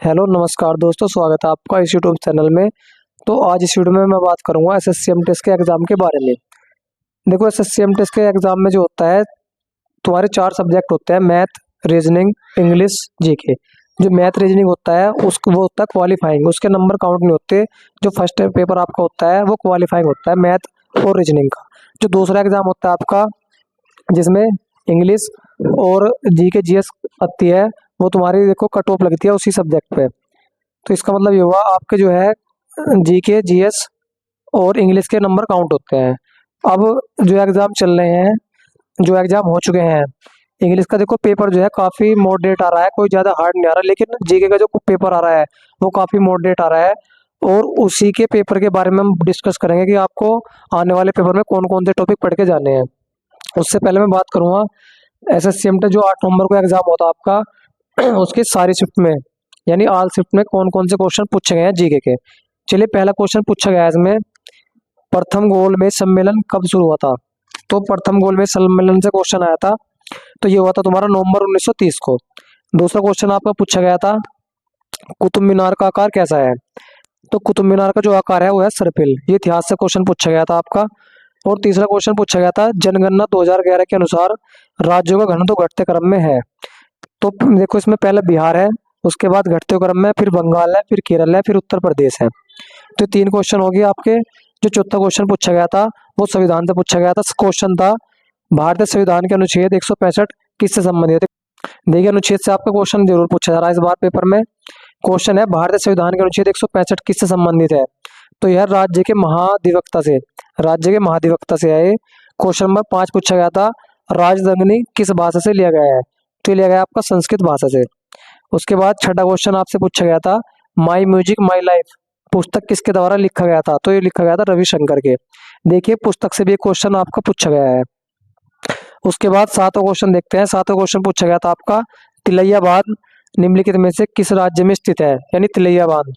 Hello नमस्कार दोस्तों, स्वागत है आपका इस यूट्यूब चैनल में। तो आज इस वीडियो में मैं बात करूंगा एसएससी एमटेस के एग्ज़ाम के बारे में। देखो, एसएससी एमटेस के एग्ज़ाम में जो होता है, तुम्हारे 4 सब्जेक्ट होते हैं, मैथ, रीजनिंग, इंग्लिश, जीके। जो मैथ रीजनिंग होता है उसको वो होता है क्वालिफाइंग, उसके नंबर काउंट नहीं होते। जो फर्स्ट पेपर आपका होता है वो क्वालिफाइंग होता है मैथ और रीजनिंग का। जो दूसरा एग्ज़ाम होता है आपका, जिसमें इंग्लिश और जीके जीएस आती है, वो तुम्हारी देखो कट ऑफ लगती है उसी सब्जेक्ट पे। तो इसका मतलब ये हुआ, आपके जो है जीके जीएस और इंग्लिश के नंबर काउंट होते हैं। अब जो एग्ज़ाम चल रहे हैं, जो एग्ज़ाम हो चुके हैं, इंग्लिश का देखो पेपर जो है काफ़ी मॉडरेट आ रहा है, कोई ज़्यादा हार्ड नहीं आ रहा, लेकिन जीके का जो पेपर आ रहा है वो काफ़ी मॉडरेट आ रहा है। और उसी के पेपर के बारे में हम डिस्कस करेंगे कि आपको आने वाले पेपर में कौन कौन से टॉपिक पढ़ के जाने हैं। उससे पहले मैं बात करूँगा एसएससी एमटेस जो 8 नवंबर को एग्ज़ाम होता है आपका, उसकी सारी शिफ्ट में, यानी ऑल शिफ्ट में कौन कौन से क्वेश्चन पूछे गए हैं जीके के। चलिए, पहला क्वेश्चन पूछा गया है इसमें, प्रथम गोलमेज सम्मेलन कब शुरू हुआ था? तो प्रथम गोलमेज सम्मेलन से क्वेश्चन आया था, तो ये हुआ था तुम्हारा नवंबर 1930 को। दूसरा क्वेश्चन आपका पूछा गया था, कुतुब मीनार का आकार कैसा है? तो कुतुब मीनार का जो आकार है वो है सर्पिल। ये इतिहास से क्वेश्चन पूछा गया था आपका। और तीसरा क्वेश्चन पूछा गया था, जनगणना 2011 के अनुसार राज्यों का घनत्व घटते क्रम में है। तो देखो, इसमें पहले बिहार है, उसके बाद घटते क्रम में फिर बंगाल है, फिर केरल है, फिर उत्तर प्रदेश है। तो 3 क्वेश्चन हो गए आपके। जो चौथा क्वेश्चन पूछा गया था वो संविधान से पूछा गया था। क्वेश्चन था, भारतीय संविधान के अनुच्छेद 165 किससे संबंधित है? देखिए, अनुच्छेद से आपका क्वेश्चन जरूर पूछा जा रहा है इस बार पेपर में। क्वेश्चन है, भारतीय संविधान के अनुच्छेद 165 किससे संबंधित है? तो यह राज्य के महाधिवक्ता से, राज्य के महाधिवक्ता से है। क्वेश्चन नंबर 5 पूछा गया था, राजदंगनी किस भाषा से लिया गया है? तो लिया गया आपका संस्कृत भाषा से। उसके बाद छठा क्वेश्चन आपसे पूछा गया था, माई म्यूजिक माई लाइफ पुस्तक किसके द्वारा लिखा गया था? तो ये लिखा गया था रविशंकर के। देखिए, पुस्तक से भी एक क्वेश्चन आपका पूछा गया है। उसके बाद 7वां क्वेश्चन देखते हैं। 7वां क्वेश्चन पूछा गया था आपका, तिलैया बांध निम्नलिखित में से किस राज्य में स्थित है? यानी तिलैया बांध,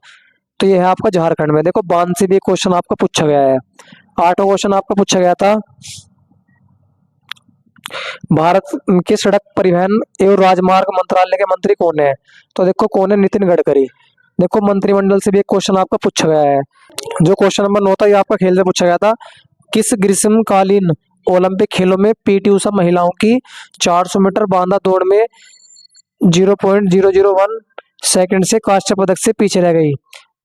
तो ये है आपका झारखंड में। देखो, बांध से भी एक क्वेश्चन आपका पूछा गया है। 8वां क्वेश्चन आपका पूछा गया था, भारत के सड़क परिवहन एवं राजमार्ग मंत्रालय के मंत्री कौन है? तो देखो, कौन है? नितिन गडकरी। देखो, मंत्रिमंडल से भी एक क्वेश्चन आपका पूछा गया है। जो क्वेश्चन नंबर 9 था, ये आपका खेल से पूछा गया था, किस ग्रीष्मकालीन ओलंपिक खेलों में पीटी उषा महिलाओं की 400 मीटर बांधा दौड़ में 0.001 सेकंड से कांस्य पदक से पीछे रह गई?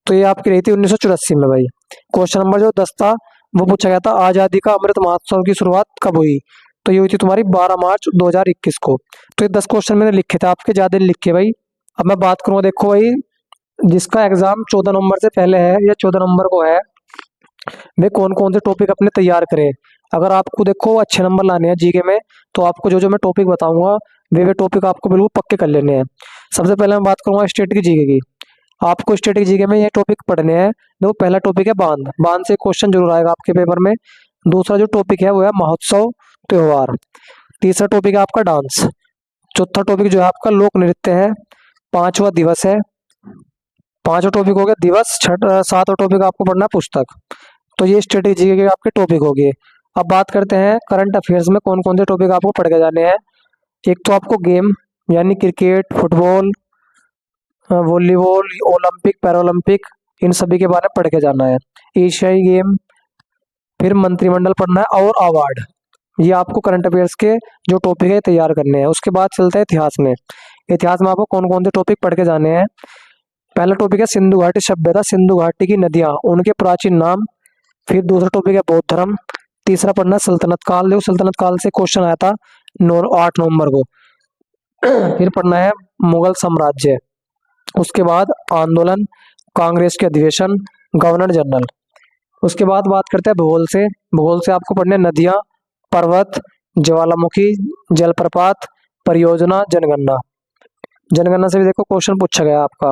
तो ये आपकी रही थी 1984 में भाई। क्वेश्चन नंबर जो 10 था वो पूछा गया था, आजादी का अमृत महोत्सव की शुरुआत कब हुई? तो ये हुई थी तुम्हारी 12 मार्च 2021 को। तो ये 10 क्वेश्चन मैंने लिखे थे, आपके ज्यादा नहीं लिखे भाई। अब मैं बात करूँ, देखो भाई, जिसका एग्जाम 14 नवंबर से पहले है या 14 नवंबर को है, वे कौन कौन से टॉपिक अपने तैयार करें। अगर आपको देखो अच्छे नंबर लाने हैं जीके में, तो आपको जो जो मैं टॉपिक बताऊंगा वे टॉपिक आपको बिल्कुल पक्के कर लेने हैं। सबसे पहले मैं बात करूंगा स्टेट की जीके की। आपको स्टेट की जीके में ये टॉपिक पढ़ने हैं। देखो, पहला टॉपिक है बांध। बांध से क्वेश्चन जरूर आएगा आपके पेपर में। दूसरा जो टॉपिक है वो है महोत्सव त्योहार। तीसरा टॉपिक है आपका डांस। चौथा टॉपिक जो है आपका लोक नृत्य है। पांचवा दिवस है। पांचवा टॉपिक हो गया दिवस। सातवां टॉपिक आपको पढ़ना है पुस्तक। तो ये स्ट्रेटेजी के आपके टॉपिक हो गए। अब बात करते हैं करंट अफेयर्स में कौन कौन से टॉपिक आपको पढ़ के जाने हैं। एक तो आपको गेम, यानी cricket, football, volleyball, Olympic, Paralympic, इन सभी के बारे में पढ़ के जाना है। एशियाई गेम, फिर मंत्रिमंडल पढ़ना है और अवार्ड। ये आपको करंट अफेयर्स के जो टॉपिक है तैयार करने हैं। उसके बाद चलता है इतिहास में। इतिहास में आपको कौन कौन से टॉपिक पढ़ के जाने हैं। पहला टॉपिक है सिंधु घाटी सभ्यता, सिंधु घाटी की नदियां, उनके प्राचीन नाम। फिर दूसरा टॉपिक है बौद्ध धर्म। तीसरा पढ़ना है सल्तनत काल। देखो, सल्तनत काल से क्वेश्चन आया था 8 नवंबर को। फिर पढ़ना है मुगल साम्राज्य। उसके बाद आंदोलन, कांग्रेस के अधिवेशन, गवर्नर जनरल। उसके बाद बात करते हैं भूगोल से। भूगोल से आपको पढ़ने नदियां, पर्वत, ज्वालामुखी, जलप्रपात, परियोजना, जनगणना। जनगणना से भी देखो क्वेश्चन पूछा गया आपका।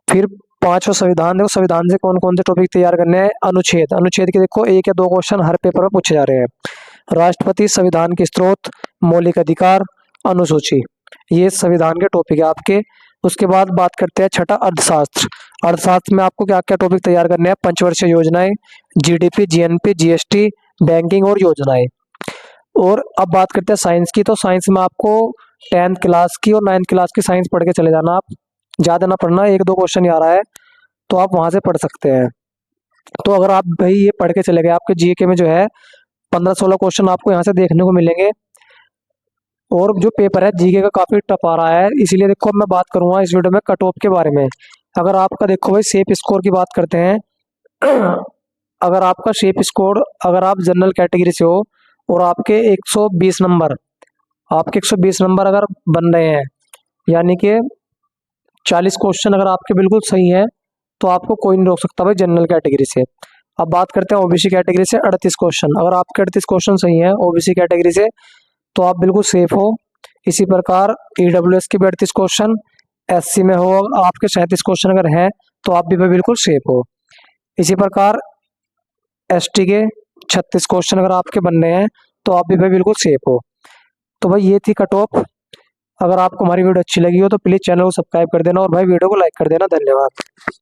फिर 5वां संविधान। देखो, संविधान से कौन कौन से टॉपिक तैयार करने हैं। अनुच्छेद, अनुच्छेद के देखो 1 या 2 क्वेश्चन हर पेपर में पूछे जा रहे हैं। राष्ट्रपति, संविधान के स्रोत, मौलिक अधिकार, अनुसूची, ये संविधान के टॉपिक है आपके। उसके बाद बात करते हैं छठा अर्थशास्त्र। अर्थशास्त्र में आपको क्या क्या टॉपिक तैयार करने हैं। पंचवर्षीय योजनाएं, जीडीपी, जीएनपी, जीएसटी, बैंकिंग और योजनाएं। और अब बात करते हैं साइंस की। तो साइंस में आपको 10th क्लास की और 9th क्लास की साइंस पढ़ के चले जाना आप। ज़्यादा ना पढ़ना, एक दो क्वेश्चन ही आ रहा है तो आप वहाँ से पढ़ सकते हैं। तो अगर आप भाई ये पढ़ के चले गए, आपके जीके में जो है 15-16 क्वेश्चन आपको यहाँ से देखने को मिलेंगे। और जो पेपर है जीके का काफ़ी टफ आ रहा है, इसीलिए देखो मैं बात करूंगा इस वीडियो में कट ऑफ के बारे में। अगर आपका देखो भाई सेफ स्कोर की बात करते हैं अगर आपका शेप स्कोर, अगर आप जनरल कैटेगरी से हो और आपके 120 नंबर, आपके 120 नंबर अगर बन रहे हैं, यानी कि 40 क्वेश्चन अगर आपके बिल्कुल सही हैं, तो आपको कोई नहीं रोक सकता भाई जनरल कैटेगरी से। अब बात करते हैं ओबीसी कैटेगरी से। 38 क्वेश्चन, अगर आपके 38 क्वेश्चन सही हैं ओबीसी कैटेगरी से, तो आप बिल्कुल सेफ हो। इसी प्रकार ईडब्ल्यूएस के भी 38 क्वेश्चन, एससी में हो आपके 37 क्वेश्चन अगर हैं, तो आप भी भाई बिल्कुल सेफ हो। इसी प्रकार एसटी के 36 क्वेश्चन अगर आपके बन रहे हैं, तो आप भी भाई बिल्कुल सेफ हो। तो भाई ये थी कट ऑफ। अगर आपको हमारी वीडियो अच्छी लगी हो तो प्लीज़ चैनल को सब्सक्राइब कर देना और भाई वीडियो को लाइक कर देना। धन्यवाद।